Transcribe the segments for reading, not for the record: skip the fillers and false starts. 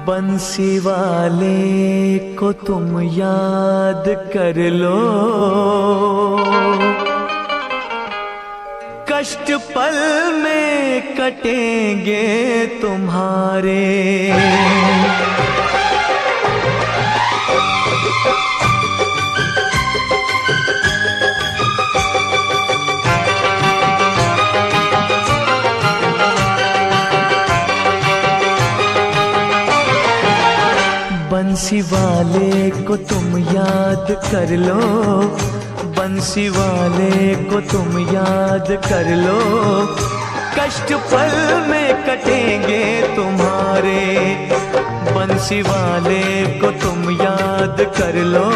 बंसी वाले को तुम याद कर लो, कष्ट पल में कटेंगे तुम्हारे। बंसी वाले को तुम याद कर लो, बंसी वाले को तुम याद कर लो, कष्ट पल में कटेंगे तुम्हारे। बंसी वाले को तुम याद कर लो,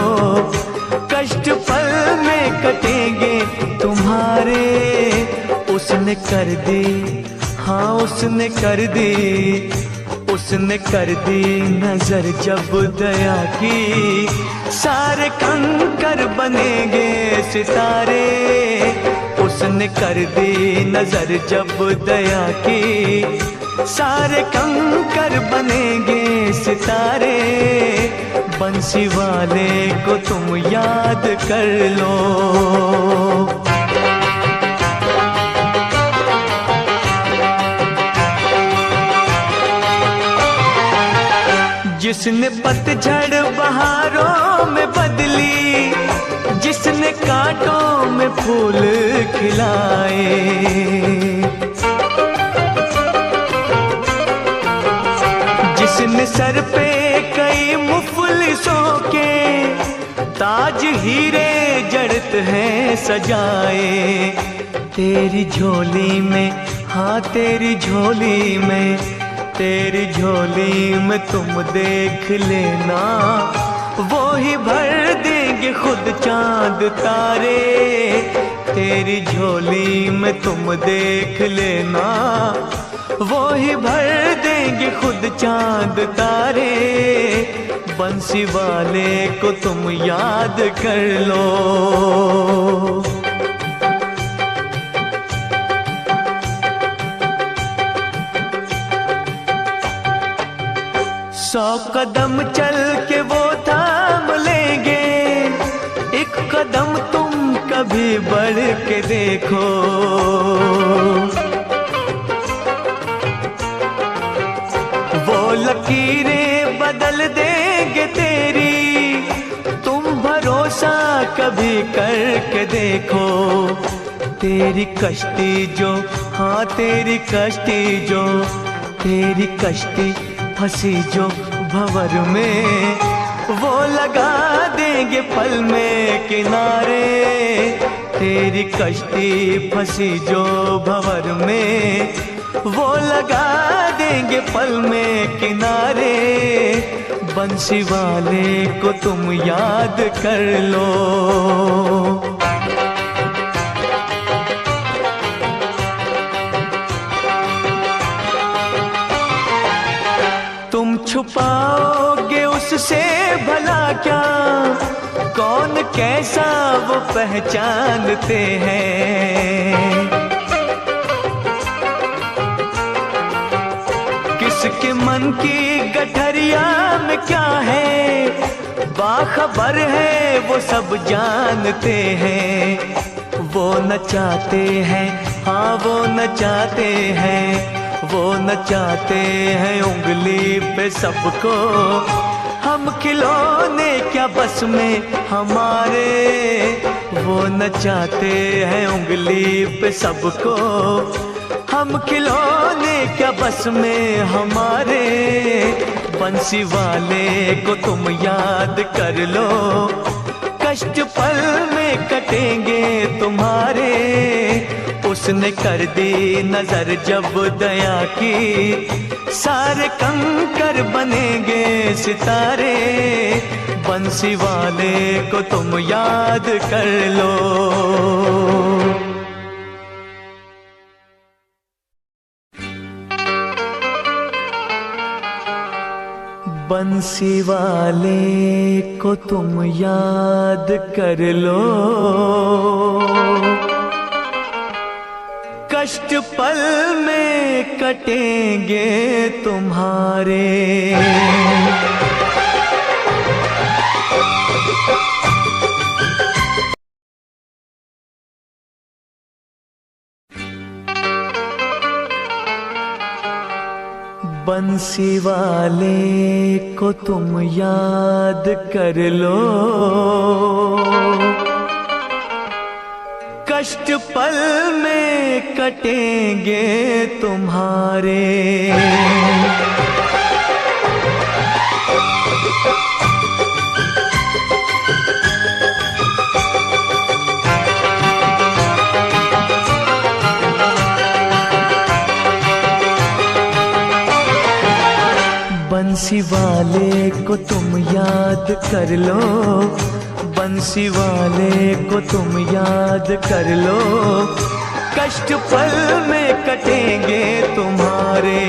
कष्ट पल में कटेंगे तुम्हारे। उसने कर दी, हाँ उसने कर दी, उसने कर दी नजर जब दया की, सारे कंकर बनेंगे सितारे। उसने कर दी नजर जब दया की, सारे कंकर बनेंगे सितारे। बंसी वाले को तुम याद कर लो। जिसने पतझड़ बहारों में बदली, जिसने कांटों में फूल खिलाए, जिसने सर पे कई मुफलिसों के ताज हीरे जड़त हैं सजाए। तेरी झोली में, हाँ तेरी झोली में, तेरी झोली में तुम देख लेना, वो ही भर देंगे खुद चांद तारे। तेरी झोली में तुम देख लेना, वो ही भर देंगे खुद चांद तारे। बंसी वाले को तुम याद कर लो। सौ कदम चल के वो थाम लेंगे, एक कदम तुम कभी बढ़ के देखो। वो लकीरें बदल देंगे तेरी, तुम भरोसा कभी करके देखो। तेरी कश्ती जो, हाँ तेरी कश्ती जो, तेरी कश्ती फंसी जो भंवर में, वो लगा देंगे पल में किनारे। तेरी कश्ती फंसी जो भंवर में, वो लगा देंगे पल में किनारे। बंसी वाले को तुम याद कर लो। तुम छुपाओगे उससे भला क्या, कौन कैसा वो पहचानते हैं। किसके मन की गठरिया में क्या है, बाखबर है वो सब जानते हैं। वो नचाते हैं, हाँ वो नचाते हैं, वो नचाते हैं उंगली पे सबको। हम खिलौने क्या बस में हमारे, वो नचाते हैं उंगली पे सबको। हम खिलौने क्या बस में हमारे। बंसी वाले को तुम याद कर लो, कष्ट पल में कटेंगे तुम्हारे। उसने कर दी नजर जब दया की, सारे कंकर बनेंगे सितारे। बंसी वाले को तुम याद कर लो। बंसी वाले को तुम याद कर लो, कष्ट पल में कटेंगे तुम्हारे। बंसी वाले को तुम याद कर लो, कष्ट पल में कटेंगे तुम्हारे। बंसी वाले को तुम याद कर लो, बंसी वाले को तुम याद कर लो, कष्ट पल में कटेंगे तुम्हारे।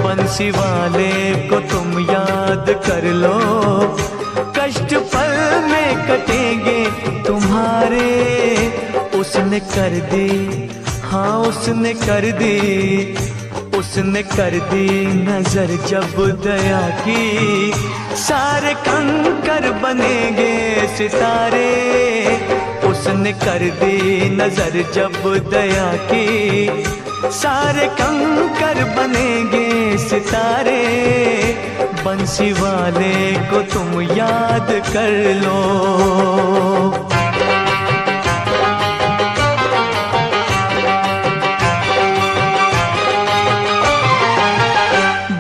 बंसी वाले को तुम याद कर लो, कष्ट पल में कटेंगे तुम्हारे। उसने कर दी, हाँ उसने कर दी, उसने कर दी नजर जब दया की, सारे कंकर बनेंगे सितारे। उसने कर दी नजर जब दया की, सारे कंकर बनेंगे सितारे। बंसी वाले को तुम याद कर लो।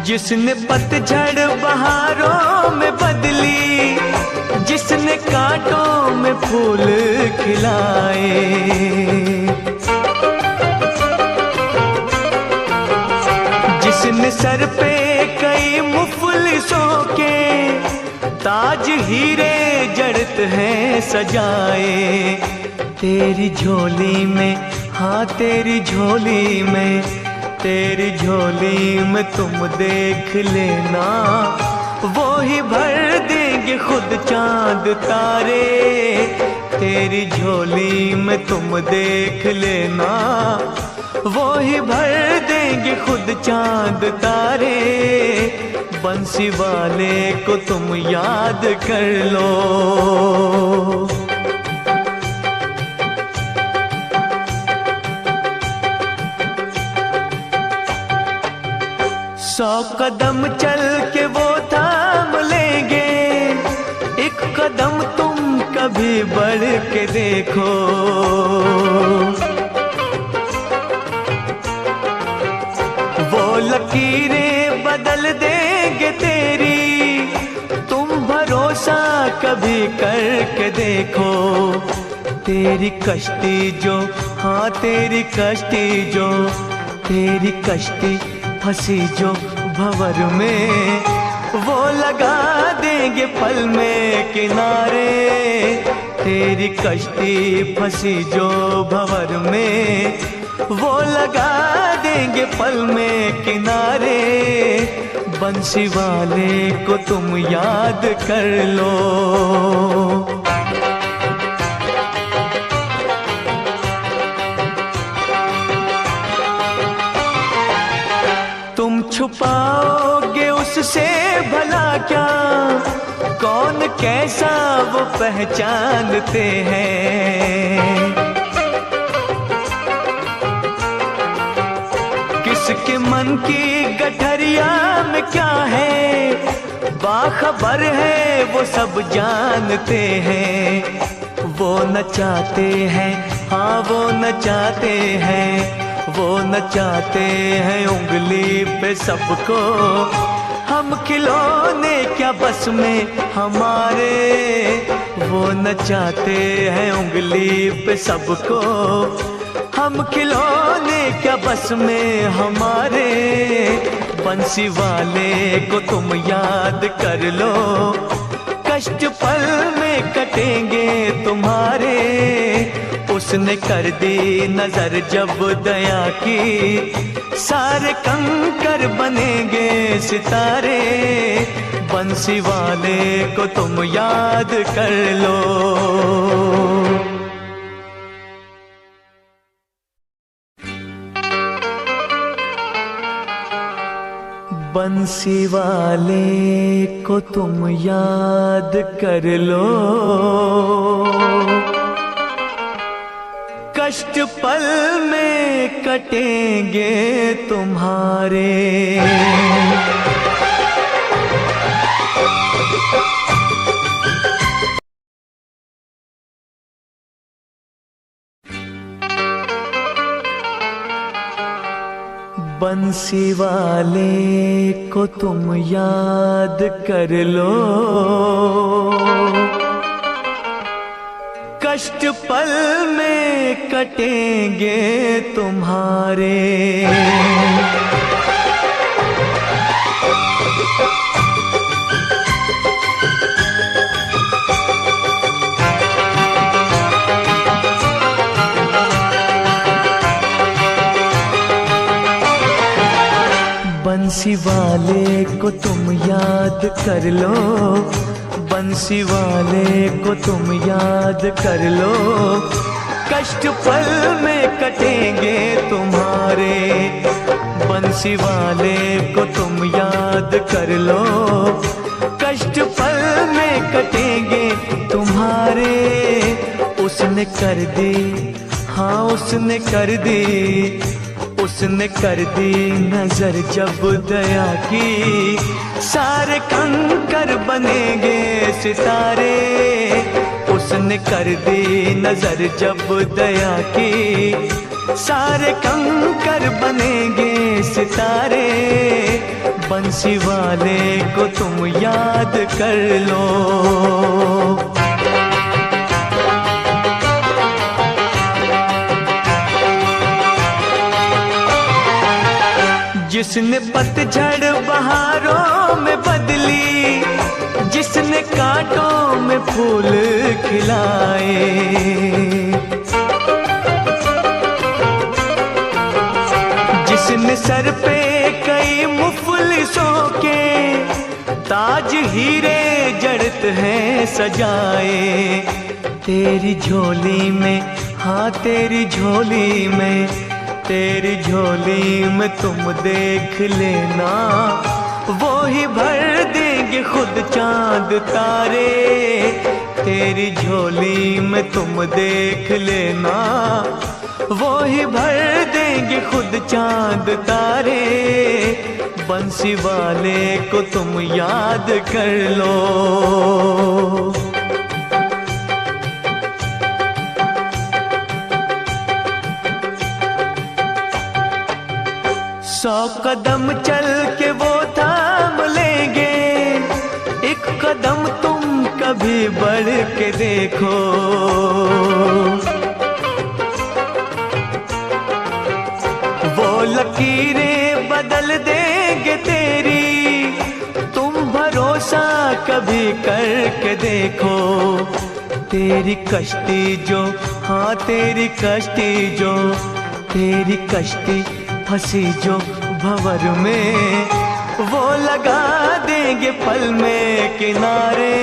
जिसने पतझड़ बहारों में बदली, जिसने कांटों में फूल खिलाए, जिसने सर पे कई मुफलिसों के ताज हीरे जड़त हैं सजाए। तेरी झोली में, हाँ तेरी झोली में, तेरी झोली में तुम देख लेना, वो ही भर देंगे खुद चांद तारे। तेरी झोली में तुम देख लेना, वो ही भर देंगे खुद चांद तारे। बंसी वाले को तुम याद कर लो। सौ कदम चल के वो थाम लेंगे, एक कदम तुम कभी बढ़ के देखो। वो लकीरें बदल देंगे तेरी, तुम भरोसा कभी करके देखो। तेरी कश्ती जो, हाँ तेरी कश्ती जो, तेरी कश्ती फंसी जो भंवर में, वो लगा देंगे पल में किनारे। तेरी कश्ती फंसी जो भंवर में, वो लगा देंगे पल में किनारे। बंसी वाले को तुम याद कर लो। तुम छुपाओगे उससे भला क्या, कौन कैसा वो पहचानते हैं। किसके मन की गठरिया में क्या है, बाखबर है वो सब जानते हैं। वो न चाहते हैं, हाँ वो न चाहते हैं, वो नचाते हैं उंगली पे सबको। हम खिलौने क्या बस में हमारे, वो नचाते हैं उंगली पे सबको। हम खिलौने क्या बस में हमारे। बंसी वाले को तुम याद कर लो, कष्ट पल में कटेंगे तुम्हारे। उसने कर दी नजर जब दया की, सारे कंकर बनेंगे सितारे। बंसी वाले को तुम याद कर लो। बंसी वाले को तुम याद कर लो, कष्ट पल में कटेंगे तुम्हारे। बंसी वाले को तुम याद कर लो, कष्ट पल में कटेंगे तुम्हारे। बंसी वाले को तुम याद कर लो, बंसी वाले को तुम याद कर लो, कष्ट पल में कटेंगे तुम्हारे। बंसी वाले को तुम याद कर लो, कष्ट पल में कटेंगे तुम्हारे। उसने कर दी, हाँ उसने कर दी, उसने कर दी नजर जब दया की, सारे कंकर बनेंगे सितारे। उसने कर दी नजर जब दया की, सारे कंकर बनेंगे सितारे। बंसी वाले को तुम याद कर लो। जिसने पतझड़ बहारों में बदली, जिसने कांटों में फूल खिलाए, जिसने सर पे कई मुफलिसों के ताज हीरे जड़त हैं सजाए। तेरी झोली में, हाँ तेरी झोली में, तेरी झोली में तुम देख लेना, वो ही भर देंगे खुद चांद तारे। तेरी झोली में तुम देख लेना, वो ही भर देंगे खुद चांद तारे। बंसी वाले को तुम याद कर लो। 100 कदम चल के वो थाम लेंगे, एक कदम तुम कभी बढ़ के देखो। वो लकीरें बदल देंगे तेरी, तुम भरोसा कभी करके देखो। तेरी कश्ती जो, हाँ तेरी कश्ती जो, तेरी कश्ती फंसी जो भंवर में, वो लगा देंगे पल में किनारे।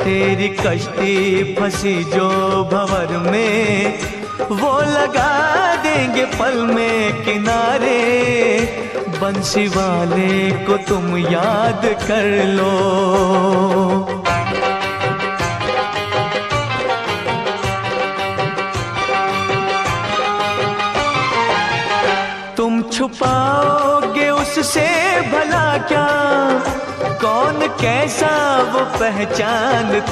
तेरी कश्ती फंसी जो भंवर में, वो लगा देंगे पल में किनारे। बंसी वाले को तुम याद कर लो। तुम छुपाओगे उससे भला क्या, कौन कैसा वो पहचानते